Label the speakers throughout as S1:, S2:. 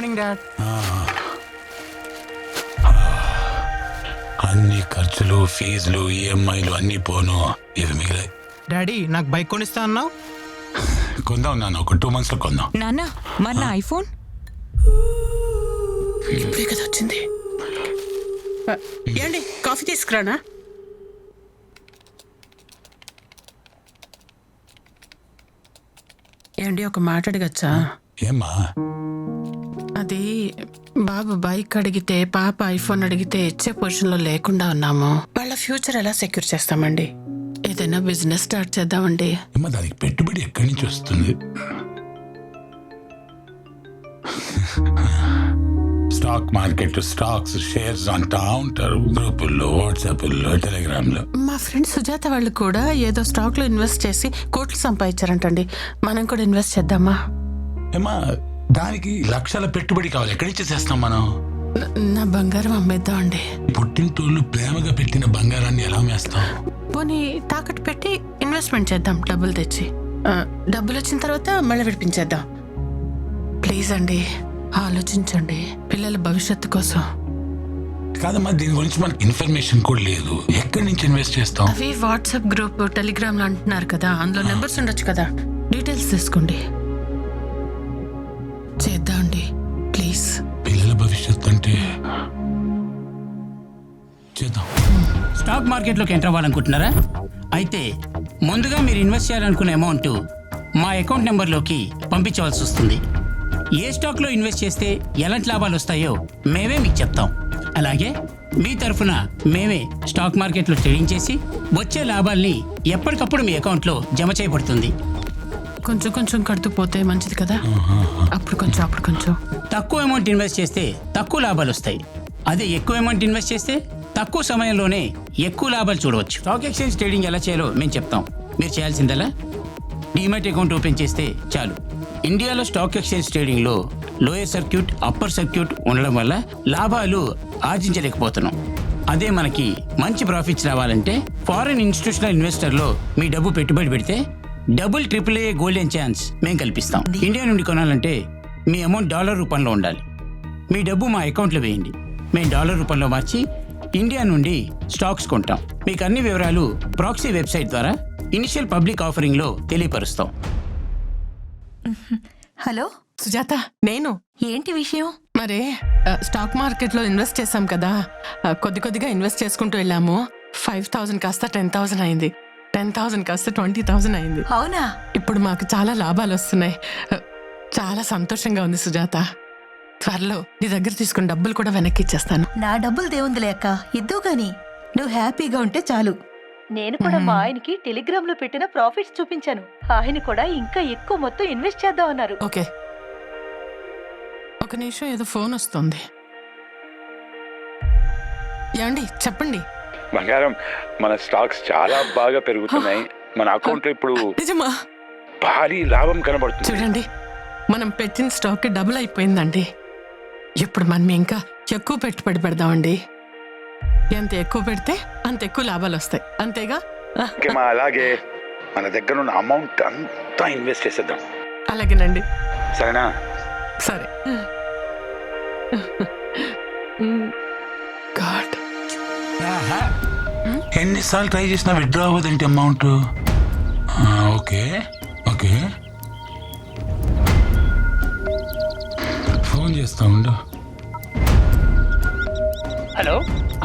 S1: Morning dad.
S2: అన్ని ఖర్చులు, ఫీజులు, ఈఎంఐలు అన్నీ పోను, ఇవి మిగిలాయి.
S1: డాడీ నాకు బైక్ కొనిస్తా అన్నావు.
S2: కొందాం నాన్న, ఒక 2 months లో కొందాం.
S3: నాన్న మరి నా ఐఫోన్
S4: ఇప్పుడే కదా వచ్చింది. ఏండి కాఫీ తీసుకురానా? ఏండి ఒక మాట అడగచ్చా?
S2: ఏమ్మా?
S4: అది బాబు బైక్ అడిగితే, పాప ఐఫోన్ అడిగితే ఇచ్చే పొజిషన్లో లేకుండా ఉన్నాము. వాళ్ళ ఫ్యూచర్ ఎలా సెక్యూర్ చేస్తామండి? ఏదైనా బిజినెస్ స్టార్ట్ చేద్దామండి.
S2: ఏమ్మా, దానికి పెట్టుబడి ఎక్కడి నుంచి వస్తుంది? స్టాక్ మార్కెట్, స్టాక్స్, షేర్స్ అంటా ఉంటారు గ్రూపుల్లో, వాట్సాప్లో, టెలిగ్రామ్లో.
S4: మా ఫ్రెండ్ సుజాత వాళ్ళు కూడా ఏదో స్టాక్ లో ఇన్వెస్ట్ చేసి కోట్లు సంపాదించారంటండి. మనం కూడా ఇన్వెస్ట్ చేద్దామా?
S2: ఏమ్మా, దానికి లక్షల పెట్టుబడి కావాలి, ఎక్కడి నుంచి చేస్తాం మనం?
S4: నా బంగారం అమ్మేద్దామండి.
S2: పుట్టింటోళ్ళు ప్రేమగా పెట్టిన బంగారాన్ని ఎలా అమ్మేస్తాం?
S4: పోనీ తాకట్టు పెట్టి ఇన్వెస్ట్మెంట్ చేద్దాం, డబ్బులు తెచ్చి. డబ్బులు వచ్చిన తర్వాత మళ్ళీ విడిపించేద్దాం. ప్లీజ్ అండి, ఆలోచించండి పిల్లల భవిష్యత్తు కోసం.
S2: కాదమ్మా, దీని గురించి మనకి ఇన్ఫర్మేషన్ కూడా లేదు, ఎక్కడి నుంచి ఇన్వెస్ట్ చేస్తాం?
S4: అవి వాట్సాప్ గ్రూప్, టెలిగ్రామ్ లో అంటున్నారు కదా, అందులో నెంబర్స్ ఉండొచ్చు కదా, డీటెయిల్స్ తీసుకోండి. చేద్దామండి ప్లీజ్.
S2: పిల్లల భవిష్యత్తు అంటే చేద్దాం.
S5: స్టాక్ మార్కెట్లోకి ఎంటర్ అవ్వాలనుకుంటున్నారా? అయితే ముందుగా మీరు ఇన్వెస్ట్ చేయాలనుకునే అమౌంట్ మా అకౌంట్ నెంబర్లోకి పంపించవలసి వస్తుంది. ఏ స్టాక్లో ఇన్వెస్ట్ చేస్తే ఎలాంటి లాభాలు వస్తాయో మేమే మీకు చెప్తాం. అలాగే మీ తరఫున మేమే స్టాక్ మార్కెట్లో ట్రేడింగ్ చేసి వచ్చే లాభాల్ని ఎప్పటికప్పుడు మీ అకౌంట్లో జమ చేయబడుతుంది.
S4: కొంచెం కొంచెం కడుతూ పోతే మంచిది కదా, అప్పుడు కొంచెం అప్పుడు కొంచెం.
S5: తక్కువ అమౌంట్ ఇన్వెస్ట్ చేస్తే తక్కువ లాభాలు వస్తాయి. అదే ఎక్కువ అమౌంట్ ఇన్వెస్ట్ చేస్తే తక్కువ సమయంలోనే ఎక్కువ లాభాలు చూడవచ్చు. స్టాక్ ఎక్స్చేంజ్ ట్రేడింగ్ ఎలా చేయాలో మేము చెప్తాం. మీరు చేయాల్సిందలా డీమ్యాట్ అకౌంట్ ఓపెన్ చేస్తే చాలు. ఇండియాలో స్టాక్ ఎక్స్చేంజ్ ట్రేడింగ్లో లోయర్ సర్క్యూట్, అప్పర్ సర్క్యూట్ ఉండడం వల్ల లాభాలు ఆర్జించలేకపోతున్నాం. అదే మనకి మంచి ప్రాఫిట్స్ రావాలంటే ఫారిన్ ఇన్స్టిట్యూషనల్ ఇన్వెస్టర్లో మీ డబ్బు పెట్టుబడి పెడితే డబుల్ AAA గోల్డెన్ ఛాన్స్ మేము కల్పిస్తాం. ఇండియా నుండి కొనాలంటే మీ అమౌంట్ డాలర్ రూపంలో ఉండాలి. మీ డబ్బు మా అకౌంట్లో వేయండి, మేము డాలర్ రూపంలో మార్చి ఇండియా నుండి స్టాక్స్ కొంటాం. మీకు అన్ని వివరాలు ప్రాక్సీ వెబ్సైట్ ద్వారా ఇనిషియల్ పబ్లిక్ ఆఫరింగ్లో తెలియపరుస్తాం.
S3: హలో
S4: సుజాత, నేను.
S3: ఏంటి విషయం?
S4: మరి స్టాక్ మార్కెట్ లో ఇన్వెస్ట్ చేసాం కదా, కొద్ది కొద్దిగా ఇన్వెస్ట్ చేసుకుంటూ వెళ్ళాము. 5,000 కాస్త 10,000 అయింది, 10,000 కాస్త 20,000 అయింది.
S3: అవునా?
S4: ఇప్పుడు మాకు చాలా లాభాలు వస్తున్నాయి. చాలా సంతోషంగా ఉంది సుజాత. త్వరలో నీ దగ్గర తీసుకున్న డబ్బులు కూడా వెనక్కి ఇచ్చేస్తాను.
S6: నా డబ్బులు దేవుందిలే అక్క, ఇద్దు గాని నువ్వు హ్యాపీగా ఉంటే చాలు. నేను కూడా మా ఆయనకి టెలిగ్రామ్ లో పెట్టిన ప్రాఫిట్స్ చూపించాను. ఆయన కూడా ఇంకా ఎక్కువ మొత్తం ఇన్వెస్ట్ చేద్దాం అన్నారు.
S4: ఓకే, ఒక నిమిషం, ఏదో ఫోన్ వస్తుంది. ఏమండి చెప్పండి.
S7: బంగారం, మన స్టాక్స్ చాలా బాగా పెరుగుతున్నాయి. మన అకౌంట్ లో ఇప్పుడు
S4: నిజమా?
S7: భారీ లాభం కనబడుతుంది.
S4: చూడండి, మనం పెట్టిన స్టాక్ డబుల్ అయిపోయిందండి. ఇప్పుడు మనం ఇంకా ఎక్కువ పెట్టుబడి పెడదామండి. ఎంత ఎక్కువ పెడితే అంత ఎక్కువ లాభాలు వస్తాయి, అంతేగా?
S7: ఇంకేమా, అలాగే మన దగ్గర ఉన్న అమౌంట్ అంతా ఇన్వెస్ట్ చేసేద్దాం.
S4: అలాగేనండి.
S7: సరేనా?
S4: సరే. గాడ్,
S2: ఎన్నిసార్లు ట్రై చేసినా విత్డ్రా అవ్వదేంటి అమౌంట్? ఓకే ఓకే, ఫోన్ చేస్తా ఉండు.
S5: హలో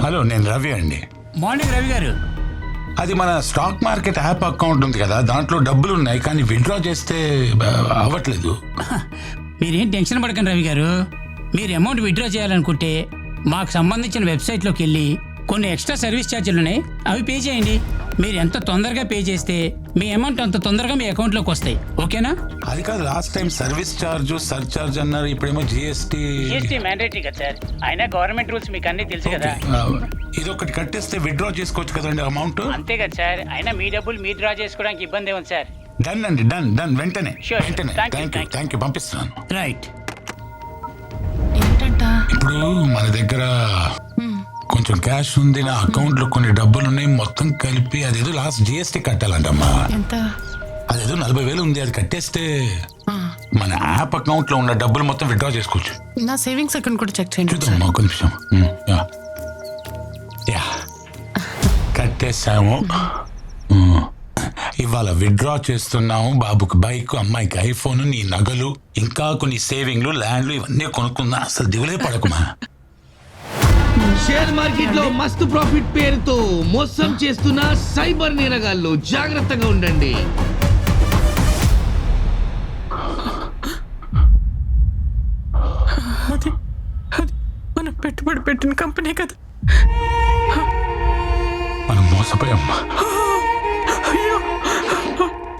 S2: హలో, నేను రవి అండి.
S5: మార్నింగ్ రవి గారు.
S2: అది మన స్టాక్ మార్కెట్ యాప్ అకౌంట్ ఉంది కదా, దాంట్లో డబ్బులు ఉన్నాయి, కానీ విత్డ్రా చేస్తే అవ్వట్లేదు.
S5: మీరేం టెన్షన్ పడకండి రవి గారు. మీరు అమౌంట్ విత్డ్రా చేయాలనుకుంటే మాకు సంబంధించిన వెబ్సైట్లోకి వెళ్ళి కొన్ని ఎక్స్ట్రా సర్వీస్ ఛార్జీలు ఉన్నాయి, అవి పే చేయండి. మీరు ఎంత తొందరగా పే చేస్తే మీ అమౌంట్ అంత తొందరగా మీ అకౌంట్లోకి వస్తాయి. ఓకేనా?
S2: అది కాదు, last time service charge, surcharge అన్నారు, ఇప్పుడేమో జిఎస్టీ
S5: మ్యాండేటరీ కదా సార్. అయినా గవర్నమెంట్ రూల్స్ మీకు అన్నీ తెలుసు కదా.
S2: ఇది ఒకటి కట్టేస్తే విత్డ్రా చేసుకోవచ్చు కదండి అమౌంట్.
S5: అంతే కదా సార్. అయినా మీ డబ్బులు మీరు డ్రా చేసుకోవడానికి ఇబ్బంది ఏముంది సార్.
S2: డన్ అండి, డన్ డన్, వెంటనే
S5: Sure.
S2: వెంటనే.
S5: Thank you,
S2: థ్యాంక్ యూ, పంపిస్తున్నాను.
S5: రైట్.
S4: ఏంటంట?
S2: ఇప్పుడు మన దగ్గర కొంచెం క్యాష్ ఉంది, నా అకౌంట్ లో కొన్ని డబ్బులు ఉన్నాయి, మొత్తం కలిపి అదేదో లాస్ట్ జిఎస్టీ కట్టాలంటమ్మా.
S4: ఎంత?
S2: అదేదో 40,000 ఉంది, అది కట్టేస్తే మన యాప్ అకౌంట్ లో ఉన్న డబ్బులు మొత్తం విత్డ్రా చేసుకోవచ్చు.
S4: నా సేవింగ్స్ అకౌంట్ కూడా చెక్ చేయండి
S2: చూద్దాం
S4: సార్.
S2: ఒక నిమిషం. యా. యా కట్టేసాము. ఇవాళ విత్డ్రా చేస్తున్నాము. బాబుకి బైక్, అమ్మాయికి ఐఫోన్, నీ నగలు, ఇంకా కొన్ని సేవింగ్లు, ల్యాండ్లు ఇవన్నీ కొనుక్కుందా. అసలు దిగులే పడకుమా.
S8: షేర్ మార్కెట్ లో మస్తు ప్రాఫిట్ పేరుతో మోసం చేస్తున్న సైబర్ నేరగాళ్ళు, జాగ్రత్తగా ఉండండి.
S4: అది అది మనం పెట్టుబడి పెట్టిన కంపెనీ కదా.
S2: మనం మోసపోయామ్మా.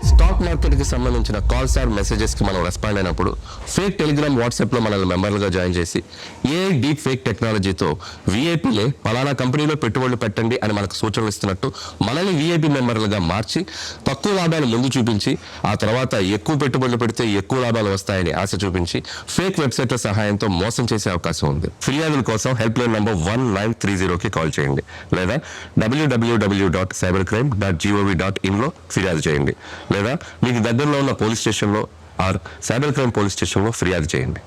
S9: స్టాక్ మార్కెట్కి సంబంధించిన కాల్స్ ఆర్ మెసేజెస్కి మనం రెస్పాండ్ అయినప్పుడు ఫేక్ టెలిగ్రామ్, వాట్సాప్లో మనల్ని మెంబర్లుగా జాయిన్ చేసి డీప్ ఫేక్ టెక్నాలజీతో వీఐపీలే పలానా కంపెనీలో పెట్టుబడులు పెట్టండి అని మనకు సూచనలు ఇస్తున్నట్టు మనల్ని వీఐపీ మెంబర్లుగా మార్చి తక్కువ లాభాలు ముందు చూపించి ఆ తర్వాత ఎక్కువ పెట్టుబడులు పెడితే ఎక్కువ లాభాలు వస్తాయని ఆశ చూపించి ఫేక్ వెబ్సైట్ల సహాయంతో మోసం చేసే అవకాశం ఉంది. ఫిర్యాదుల కోసం హెల్ప్ లైన్ నంబర్ 1930కి కాల్ చేయండి లేదా www.cybercrime.gov.in లో ఫిర్యాదు చేయండి లేదా మీకు దగ్గరలో ఉన్న పోలీస్ స్టేషన్లో ఆర్ సైబర్ క్రైమ్ పోలీస్ స్టేషన్లో ఫిర్యాదు చేయండి.